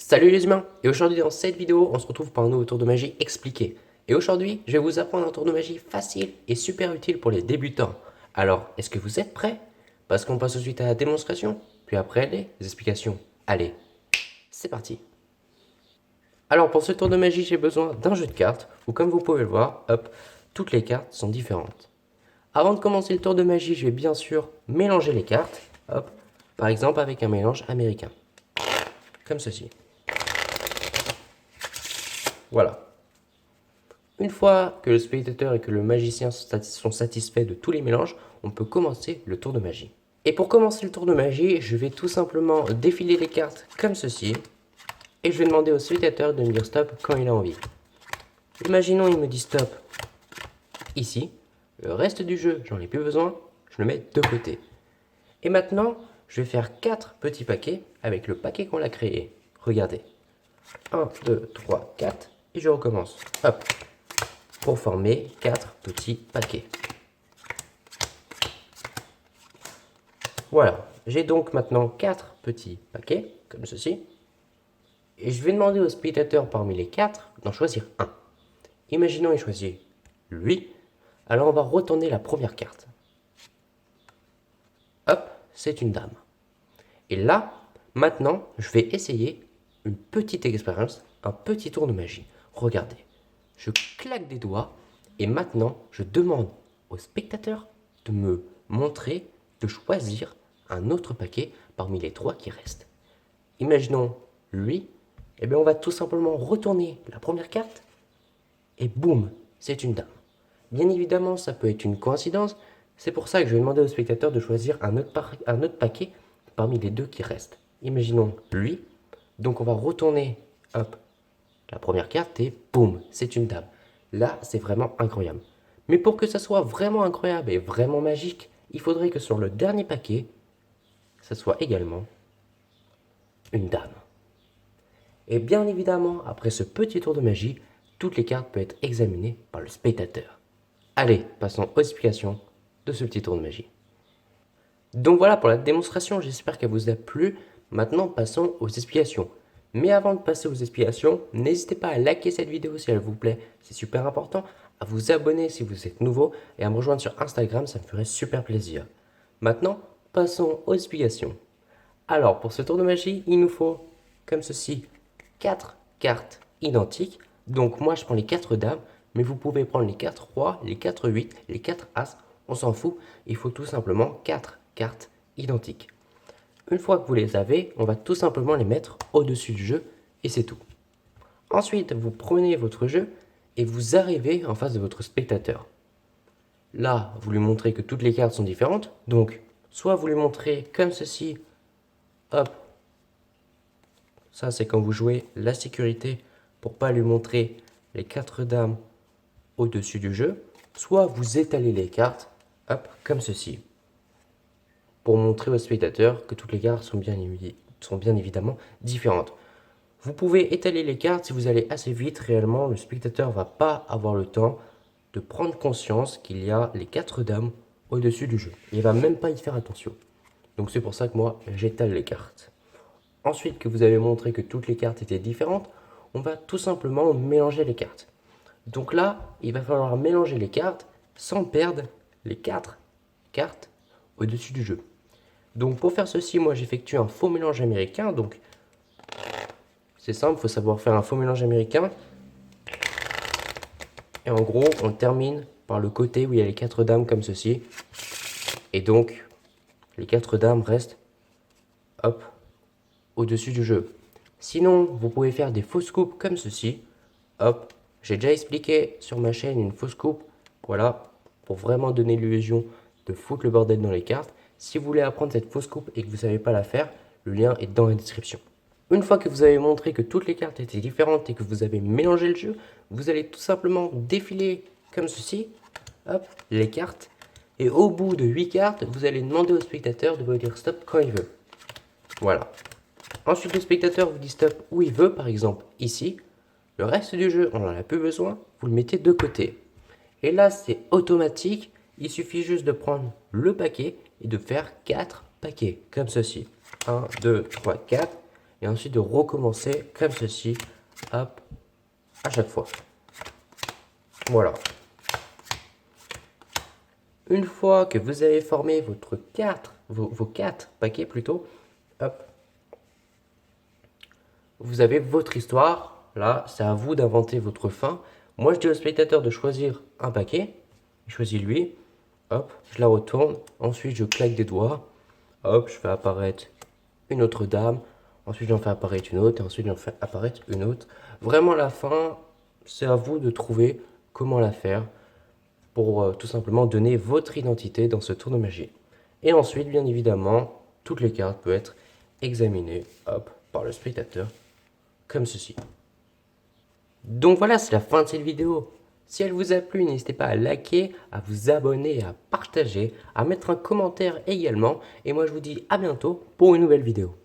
Salut les humains! Et aujourd'hui dans cette vidéo, on se retrouve pour un nouveau tour de magie expliqué. Et aujourd'hui, je vais vous apprendre un tour de magie facile et super utile pour les débutants. Alors, est-ce que vous êtes prêts? Parce qu'on passe tout de suite à la démonstration, puis après les explications. Allez, c'est parti! Alors pour ce tour de magie, j'ai besoin d'un jeu de cartes, où comme vous pouvez le voir, hop, toutes les cartes sont différentes. Avant de commencer le tour de magie, je vais bien sûr mélanger les cartes, hop, par exemple avec un mélange américain, comme ceci. Voilà. Une fois que le spectateur et que le magicien sont satisfaits de tous les mélanges, on peut commencer le tour de magie. Et pour commencer le tour de magie, je vais tout simplement défiler les cartes comme ceci. Et je vais demander au spectateur de me dire stop quand il a envie. Imaginons il me dit stop ici. Le reste du jeu, j'en ai plus besoin, je le mets de côté. Et maintenant, je vais faire 4 petits paquets avec le paquet qu'on a créé. Regardez. 1, 2, 3, 4. Et je recommence. Hop. Pour former 4 petits paquets. Voilà, j'ai donc maintenant 4 petits paquets, comme ceci. Et je vais demander au spectateur parmi les 4 d'en choisir un. Imaginons il choisit lui. Alors on va retourner la première carte. Hop, c'est une dame. Et là, maintenant, je vais essayer une petite expérience, un petit tour de magie. Regardez, je claque des doigts et maintenant, je demande au spectateur de me montrer, de choisir un autre paquet parmi les 3 qui restent. Imaginons lui, et bien on va tout simplement retourner la première carte et boum, c'est une dame. Bien évidemment, ça peut être une coïncidence, c'est pour ça que je vais demander au spectateur de choisir un autre paquet parmi les 2 qui restent. Imaginons lui, donc on va retourner, hop, la première carte et boum, c'est une dame. Là, c'est vraiment incroyable. Mais pour que ça soit vraiment incroyable et vraiment magique, il faudrait que sur le dernier paquet, ça soit également une dame. Et bien évidemment, après ce petit tour de magie, toutes les cartes peuvent être examinées par le spectateur. Allez, passons aux explications de ce petit tour de magie. Donc voilà pour la démonstration, j'espère qu'elle vous a plu. Maintenant, passons aux explications. Mais avant de passer aux explications, n'hésitez pas à liker cette vidéo si elle vous plaît, c'est super important, à vous abonner si vous êtes nouveau et à me rejoindre sur Instagram, ça me ferait super plaisir. Maintenant, passons aux explications. Alors, pour ce tour de magie, il nous faut, comme ceci, 4 cartes identiques. Donc moi, je prends les 4 dames, mais vous pouvez prendre les 4 rois, les 4 8, les 4 as, on s'en fout. Il faut tout simplement 4 cartes identiques. Une fois que vous les avez, on va tout simplement les mettre au-dessus du jeu et c'est tout. Ensuite, vous prenez votre jeu et vous arrivez en face de votre spectateur. Là, vous lui montrez que toutes les cartes sont différentes. Donc, soit vous lui montrez comme ceci, hop, ça c'est quand vous jouez la sécurité pour pas lui montrer les 4 dames au-dessus du jeu. Soit vous étalez les cartes, hop, comme ceci, pour montrer au spectateur que toutes les cartes sont bien évidemment différentes. Vous pouvez étaler les cartes si vous allez assez vite, réellement le spectateur ne va pas avoir le temps de prendre conscience qu'il y a les 4 dames au-dessus du jeu. Il ne va même pas y faire attention. Donc c'est pour ça que moi j'étale les cartes. Ensuite que vous avez montré que toutes les cartes étaient différentes, on va tout simplement mélanger les cartes. Donc là, il va falloir mélanger les cartes sans perdre les 4 cartes au-dessus du jeu. Donc pour faire ceci, moi j'effectue un faux mélange américain. Donc c'est simple, il faut savoir faire un faux mélange américain. Et en gros, on termine par le côté où il y a les 4 dames comme ceci. Et donc, les 4 dames restent, hop, au-dessus du jeu. Sinon, vous pouvez faire des fausses coupes comme ceci. Hop, j'ai déjà expliqué sur ma chaîne une fausse coupe. Voilà, pour vraiment donner l'illusion de foutre le bordel dans les cartes. Si vous voulez apprendre cette fausse coupe et que vous ne savez pas la faire, le lien est dans la description. Une fois que vous avez montré que toutes les cartes étaient différentes et que vous avez mélangé le jeu, vous allez tout simplement défiler comme ceci, hop, les cartes. Et au bout de 8 cartes, vous allez demander au spectateur de vous dire stop quand il veut. Voilà. Ensuite, le spectateur vous dit stop où il veut, par exemple ici. Le reste du jeu, on n'en a plus besoin, vous le mettez de côté. Et là, c'est automatique, il suffit juste de prendre le paquet et de faire 4 paquets, comme ceci. 1, 2, 3, 4. et ensuite de recommencer comme ceci, hop, à chaque fois. Voilà. Une fois que vous avez formé vos 4 paquets plutôt, hop, vous avez votre histoire. Là, c'est à vous d'inventer votre fin. Moi, je dis au spectateur de choisir un paquet. Il choisit lui. Hop, je la retourne. Ensuite, je claque des doigts. Hop, je fais apparaître une autre dame. Ensuite, j'en fais apparaître une autre. Et ensuite, j'en fais apparaître une autre. Vraiment, la fin, c'est à vous de trouver comment la faire pour tout simplement donner votre identité dans ce tour de magie. Et ensuite, bien évidemment, toutes les cartes peuvent être examinées, hop, par le spectateur, comme ceci. Donc voilà, c'est la fin de cette vidéo. Si elle vous a plu, n'hésitez pas à liker, à vous abonner, à partager, à mettre un commentaire également. Et moi, je vous dis à bientôt pour une nouvelle vidéo.